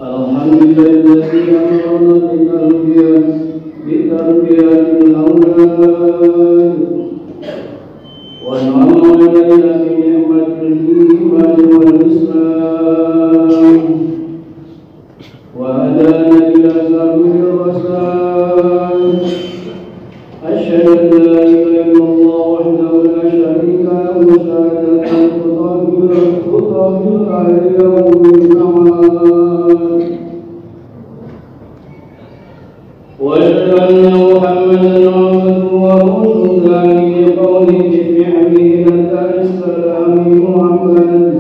Alhamdulillahilladzi amarna bitarbiyatil awlad wa na'amna alaina bi ni'matil iman wal islam wa hadana ila sabilir rasul. Asyhadu an la ilaha illallah wahdahu la syarika lahu wa syahadatan tutahhiru al-yawm min amal. Wa asyhadu anna Muhammadan abduhu wa rasuluhu li qawlihi fi hadithin al-salami Muhammad.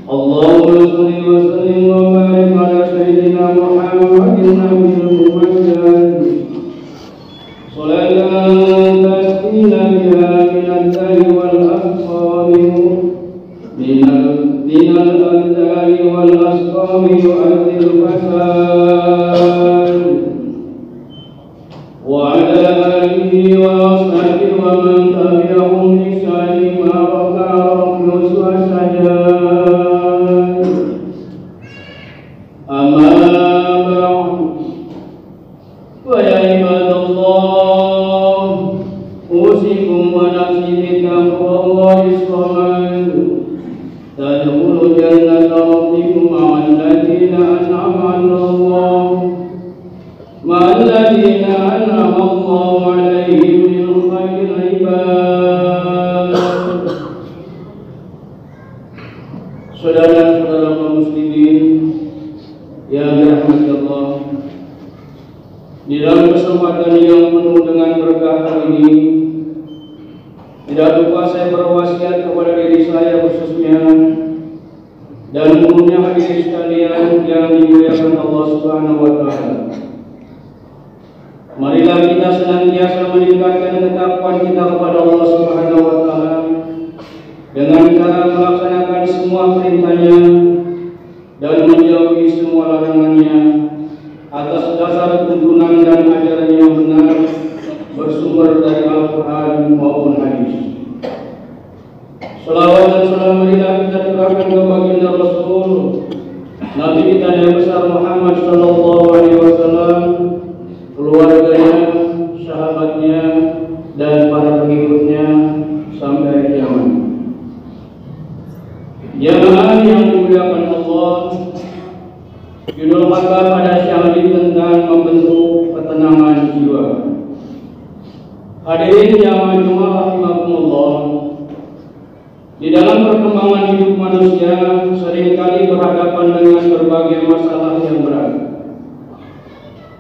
Allahumma shalli wa sallim wa barik ala sayyidina Muhammadin nabiyil muhammad. Salatan tasqina biha minal wal asqami minal adai wal asqami yu'adil fasad wa ala alihi wa ashabihi wa man tabi'ahum bi ihsanin ma raka'a wa sajad. Amma ba'd, wa ya ibadallah, usikum wa nafsi bitaqwallahi as-samad. Tadkhulu jannata rabbikum ma'al ladzina an'ama Allahu 'alaihim min khairil ibad. Saudara-saudara kaum muslimin yang dirahmati Allah, di dalam kesempatan yang penuh dengan berkah kali ini, tidak lupa saya berwasiat kepada diri saya khususnya dan umumnya hadirin sekalian yang dimuliakan Allah Subhanahu wa taala. Marilah kita senantiasa meningkatkan ketakwaan kita kepada Allah Subhanahu wa taala dengan cara melaksanakan semua perintahnya dan menjauhi semua larangannya atas dasar tuntunan dan ajaran yang benar bersumber dari Al-Quran maupun hadis. Salawat dan salam marilah kita curahkan ke baginda Rasul Nabi kita yang besar Muhammad sallallahu alaihi wasallam, keluarganya, sahabatnya, dan para pengikutnya sampai kiamat. Jamaah yang dimuliakan Allah, judul khutbah pada siang ini tentang membentuk ketenangan jiwa. Hadirin jamaah Jumat rahimakumullah, di dalam perkembangan hidup manusia seringkali berhadapan dengan berbagai masalah yang berat.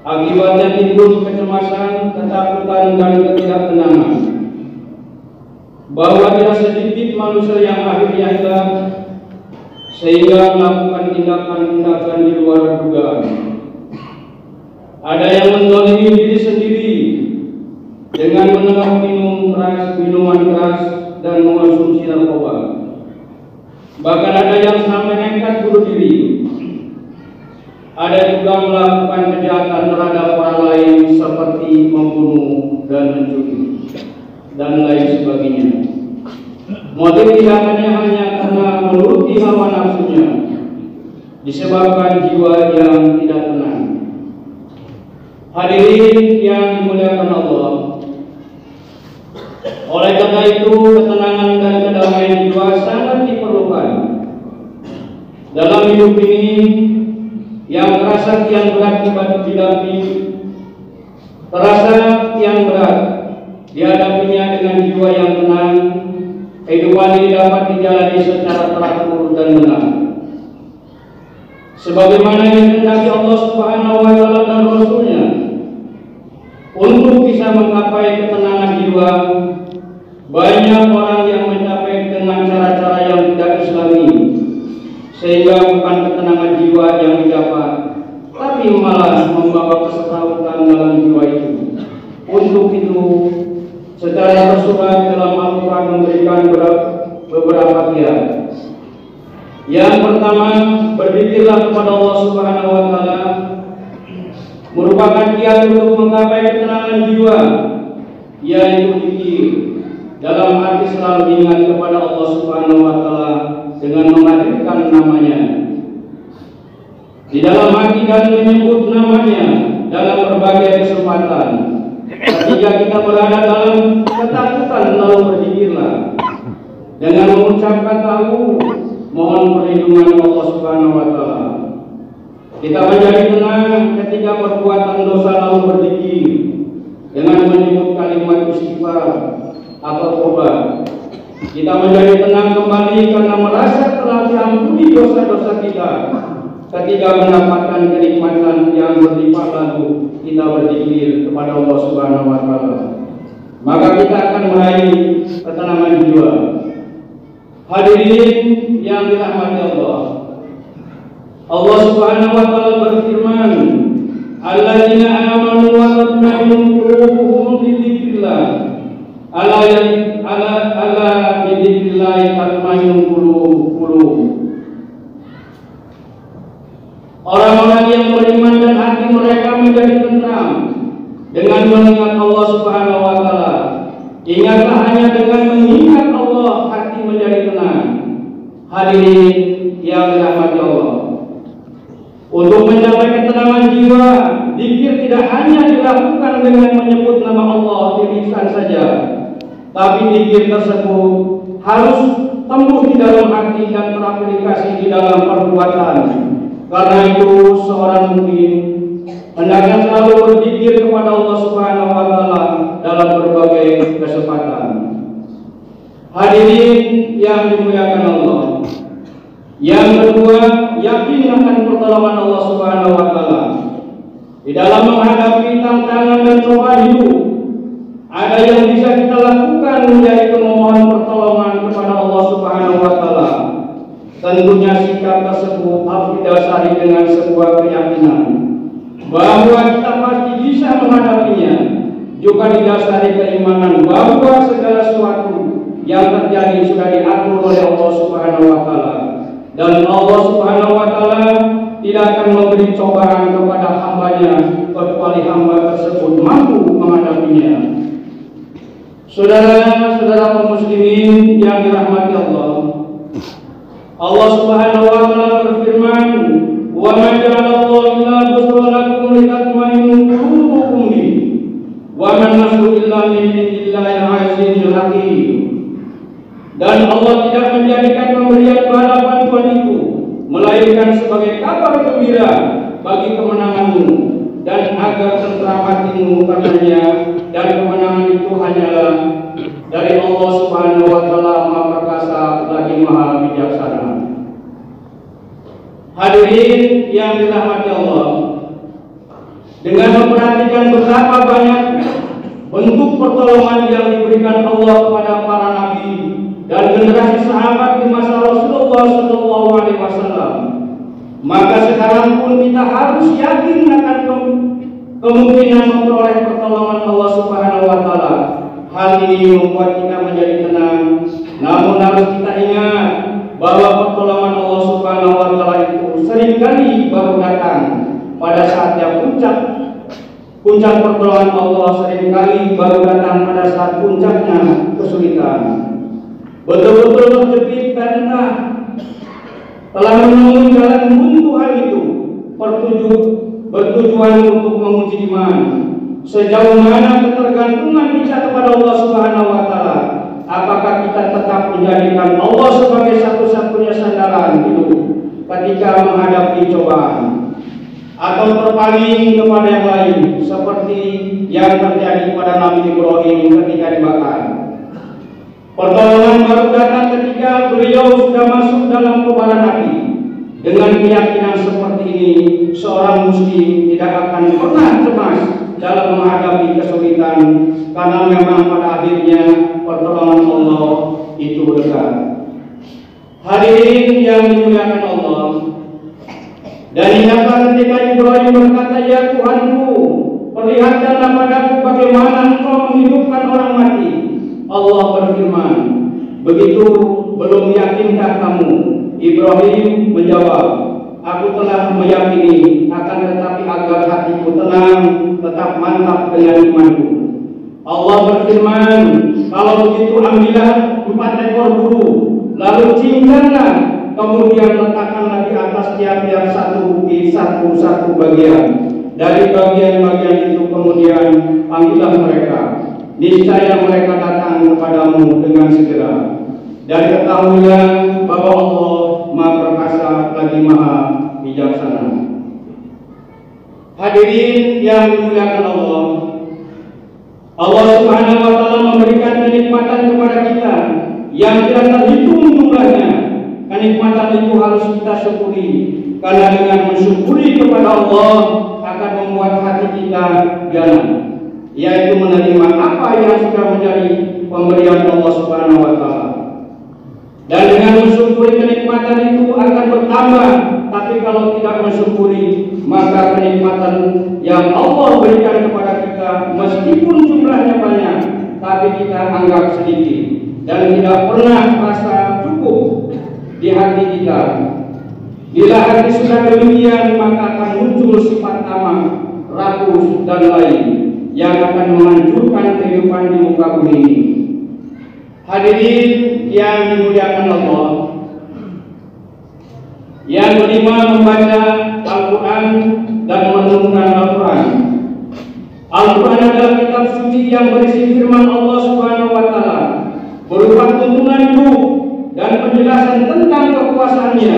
Akibatnya timbul kecemasan, ketakutan, dan ketidaktenangan. Bahwa tidak sedikit manusia yang akhirnya hilang sehingga melakukan tindakan-tindakan di luar dugaan. Ada yang menzalimi diri sendiri dengan menengah minuman keras dan mengonsumsi narkoba. Bahkan ada yang sampai nekat bunuh diri. Ada juga melakukan kejahatan terhadap orang lain seperti membunuh dan mencuri dan lain sebagainya. Motif tindakannya hanya karena menuruti hawa nafsunya, disebabkan jiwa yang tidak tenang. Hadirin yang dimuliakan Allah, oleh karena itu ketenangan dan kedamaian jiwa sangat diperlukan dalam hidup ini yang terasa kian berat dihadapi, terasa kian berat dihadapinya dengan jiwa yang tenang. Kehidupan ini dapat dijalani secara teratur dan benar, sebagaimana yang dikehendaki Allah Subhanahu wa taala dan Rasul-Nya. Untuk bisa menggapai ketenangan jiwa, banyak orang yang mencapai dengan cara-cara yang tidak Islami, sehingga bukan ketenangan jiwa yang didapat, tapi malah membawa keserautan dalam jiwa itu. Untuk itu, secara tersurat dalam Al-Quran memberikan beberapa kiat. Yang pertama, berzikirlah kepada Allah Subhanahu wa taala, merupakan kiat untuk menggapai ketenangan jiwa, yaitu zikir. Dalam arti selalu ingat kepada Allah Subhanahu wa taala dengan menghadirkan namanya. di dalam hati dan menyebut namanya dalam berbagai kesempatan. Ketika kita berada dalam ketakutan, lalu berzikirlah dengan mengucapkan tahu mohon perlindungan Allah Subhanahu wa taala. Kita menjadi tenang ketika perbuatan dosa, lalu berzikir dengan menyebut kalimat istighfar atau tobat. Kita menjadi tenang kembali karena merasa telah diampuni dosa-dosa kita. Ketika mendapatkan kenikmatan yang berlimpah, lalu kita berzikir kepada Allah Subhanahu wa taala, maka kita akan meraih ketenangan jiwa. Hadirin yang dirahmati Allah, Allah Subhanahu wa taala berfirman, "Alladzina amanu wa tatma'innu qulubuhum bi dzikrillah." Ala bi dzikrillah tatma'innul qulub. Orang-orang yang beriman dan hati mereka menjadi tenang dengan mengingat Allah Subhanahu wa taala. Ingatlah, hanya dengan mengingat Allah hati menjadi tenang. Hadirin yang dirahmati Allah, untuk mencapai ketenangan jiwa, zikir tidak hanya dilakukan dengan menyebut nama Allah di lisan saja, tapi zikir tersebut harus tumbuh di dalam hati dan teraplikasi di dalam perbuatan. Karena itu seorang mukmin hendaknya selalu berzikir kepada Allah Subhanahu wa taala dalam berbagai kesempatan. Hadirin yang dimuliakan Allah, yang kedua, yakin akan pertolongan Allah Subhanahu wa taala di dalam menghadapi tantangan dan cobaan hidup. Ada yang bisa kita lakukan, yaitu memohon pertolongan kepada Allah Subhanahu wa taala. Tentunya sikap tersebut harus didasari dengan sebuah keyakinan bahwa kita pasti bisa menghadapinya, juga didasari keimanan bahwa segala sesuatu yang terjadi sudah diatur oleh Allah Subhanahu wa taala, dan Allah Subhanahu wa taala tidak akan memberi cobaan kepada hambanya kecuali hamba tersebut mampu menghadapinya. Saudara-saudara kaum muslimin yang dirahmati Allah, Allah Subhanahu wa taala berfirman, "Wa ma ja'alallahu illa busra lakum litatma'innu qulubukum bihi, wa man nasru illa min indillahil azizil hakim." Dan Allah tidak menjadikan pemberian bala bantuan itu melainkan sebagai kabar gembira bagi kemenanganmu, dan agar tentram hatimu karenanya, dan kemenangan itu hanyalah dari Allah Subhanahu wa taala, Maha Perkasa lagi Maha Bijaksana. Hadirin yang dirahmati Allah, dengan memperhatikan betapa banyak bentuk pertolongan yang diberikan Allah kepada para nabi dan generasi sahabat di masa Rasulullah SAW, maka sekarang pun kita harus yakin akan kemungkinan memperoleh pertolongan Allah Subhanahu wa taala. Hal ini membuat kita menjadi tenang. Namun harus kita ingat bahwa pertolongan Allah Subhanahu wa taala itu seringkali baru datang pada saat yang puncak pertolongan Allah seringkali baru datang pada saat puncaknya kesulitan. Betul-betul terjepit dan telah menemui jalan buntu hal itu, bertujuan untuk menguji iman. Sejauh mana ketergantungan kita kepada Allah Subhanahu wa taala? Apakah kita tetap menjadikan Allah sebagai satu-satunya sandaran hidup ketika menghadapi cobaan, atau terpaling kepada yang lain seperti yang terjadi pada Nabi Ibrahim ketika dibakar? Pertolongan baru datang ketika beliau sudah masuk dalam kobaran api. Dengan keyakinan seperti ini, seorang muslim tidak akan pernah cemas dalam menghadapi kesulitan, karena memang pada akhirnya pertolongan Allah itu dekat. Hadirin yang dimuliakan Allah, dan ingatlah ketika Ibrahim berkata, "Ya Tuhanku, perlihatkanlah padaku bagaimana Engkau menghidupkan orang mati." Allah berfirman, "Begitu belum yakinkah kamu?" Ibrahim menjawab, "Aku telah meyakini, akan tetapi agar hatiku tenang, tetap mantap dengan imanku." Allah berfirman, "Kalau begitu ambillah 4 ekor buru, lalu cincanglah, kemudian letakkanlah di atas setiap satu bukit satu bagian. Dari bagian-bagian itu kemudian panggillah mereka. Niscaya mereka datang kepadamu dengan segera. Dan ketahuilah bahwa Allah Maha Perkasa lagi Maha Bijaksana. Hadirin yang dimuliakan Allah, Allah Subhanahu wa Ta'ala memberikan kenikmatan kepada kita yang tidak terhitung jumlahnya. Kenikmatan itu harus kita syukuri, karena dengan mensyukuri kepada Allah akan membuat hati kita jalan, yaitu menerima apa yang sudah menjadi pemberian Allah Subhanahu wa Ta'ala. Dan dengan mensyukuri kenikmatan itu akan bertambah. Tapi kalau tidak mensyukuri, maka kenikmatan yang Allah berikan kepada kita meskipun jumlahnya banyak, tapi kita anggap sedikit dan tidak pernah merasa cukup di hati kita. Bila hati sudah demikian, maka akan muncul sifat tamak, rakus dan lain yang akan menghancurkan kehidupan di muka bumi ini. Hadirin yang dimuliakan Allah, yang kelima, membaca Al-Quran dan merenungkan Al-Quran. Al-Quran adalah kitab suci yang berisi firman Allah Subhanahu wa Ta'ala, berupa tuntunan hidup dan penjelasan tentang kekuasaannya.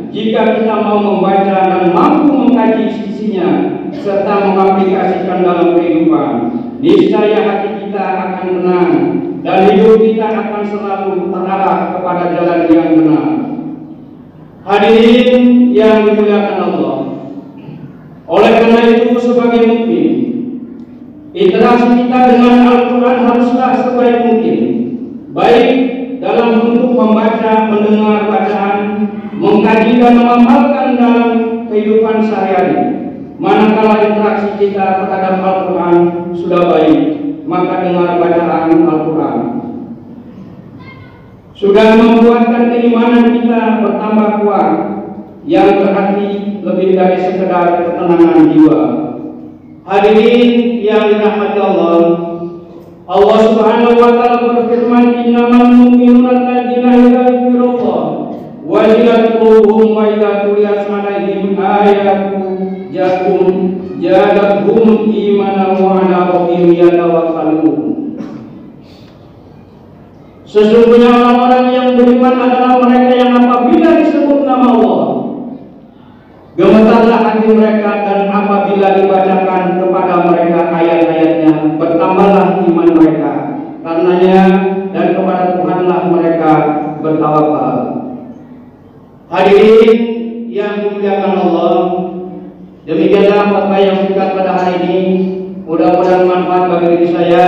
Jika kita mau membaca dan mampu mengkaji isinya serta mengaplikasikan dalam kehidupan, niscaya hati kita akan tenang dan hidup kita akan selalu terarah kepada jalan yang benar. Hadirin yang dimuliakan Allah, oleh karena itu sebagai mukmin, interaksi kita dengan Al-Quran haruslah sebaik mungkin, baik dalam bentuk membaca, mendengar bacaan, mengkaji dan mengamalkan dalam kehidupan sehari-hari. Manakala interaksi kita terhadap Al-Quran sudah baik, maka dengar bacaan Al-Quran sudah membuatkan keimanan kita bertambah kuat, yang berarti lebih dari sekedar ketenangan jiwa. Hadirin yang dirahmati Allah, Allah Subhanahu wa Ta'ala berfirman, innamal mu'minuna alladzina idza dzukirallah wajilat qulubuhum wa idza tuliyat 'alaihim ayatu jadathum imanan wa 'ala rabbihim yatawakkalun. Sesungguhnya orang-orang yang beriman adalah mereka yang apabila disebut nama Allah, gemetarlah hati mereka, dan apabila dibacakan kepada mereka ayat-ayatnya, bertambahlah iman mereka karenanya, dan kepada Tuhanlah mereka bertawakal. Hadirin yang dimuliakan Allah, demikianlah khotbah yang singkat pada hari ini. Mudah-mudahan manfaat bagi diri saya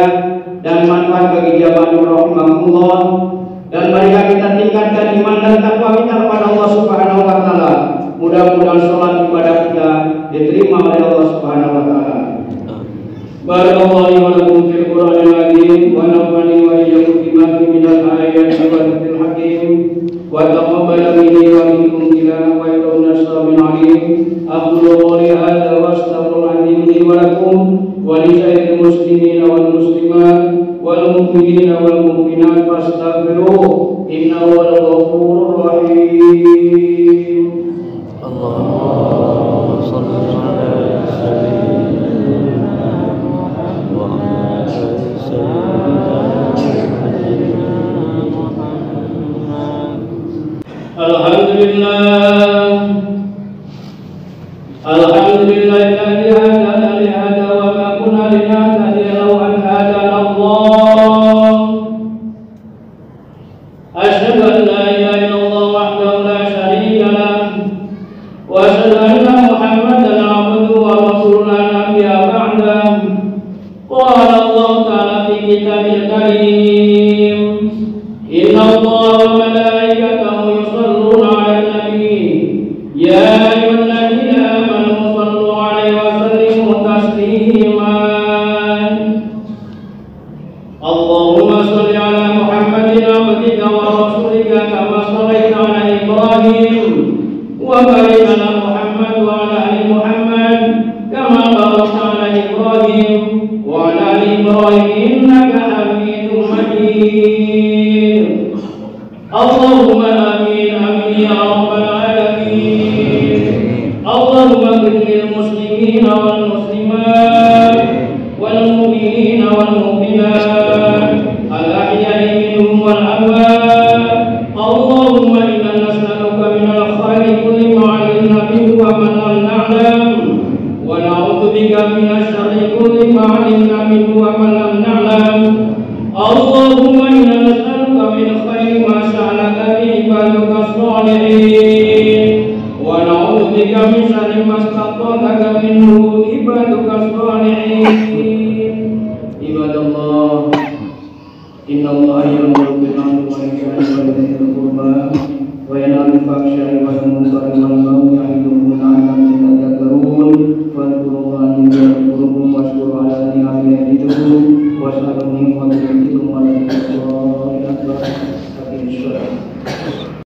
dan manfaat bagi jamaah rahimahullah, dan marilah kita tingkatkan iman dan takwa kita kepada Allah Subhanahu wa Ta'ala. Mudah-mudahan sholat ibadah kita diterima oleh Allah Subhanahu wa Ta'ala. Barakallahu wa lakum fil Qur'anil azim wa nafa'ani wa iyyakum bima fihi minal ayati wa dzikril hakim wa taqabbal minni wa minkum tilawatan wa innahu sami'un 'alim. Aqulu qawli hadza wa astaghfirullaha li wa lakum wa li sa'iril muslimina wal muslimat wal mu'minina wal mu'minat fastaghfiruhu innahu huwal ghafurur rahim. Allahumma shalli ala sayyidina wa ala sayyidina Muhammad. Alhamdulillahilladzi hadana li hadza wa ma kunna linahtadiya laula an hadana Allah. Asyhadu an la ilaha illallah wahdahu la syarika lahu wa asyhadu anna Muhammadan 'abduhu wa rasuluhu la nabiyya ba'dahu. Qala Allah ta'ala fi kitabil karim, inna Allaha wa malaikatahu yusholluna 'alan nabi ya ayyuhalladzina amanu shallu 'alaihi wa sallimu tasliman. Allahumma shalli 'ala Muhammadin 'abdika wa rasulika kama shallaita 'ala Ibrahim wa barik 'ala Muhammad wa 'ala ali Muhammad اللهم اغفر للمسلمين والمسلمات والمؤمنين والمؤمنات الأحياء منهم والأموات. اللهم إنا نسألك من الخير كل ما علمنا به وما لم نعلم، ونعوذ بك من الشر كل ما علمنا منه وما لم نعلم. اللهم إنا نسألك من خير ما سألك به عبادك الصالحين، ونعوذ بك من شر ما استغفرك منه عبادك الصالحين. عباد الله، إن الله يأمر بالعدل والإحسان وإيتاء ذي القربى وينهى عن الفحشاء والمنكر والبغي يعظكم لعلكم تذكرون. فاذكروا الله يذكركم واشكروا على نعمه يزدكم واسألوا من فضله ولا تكفروا.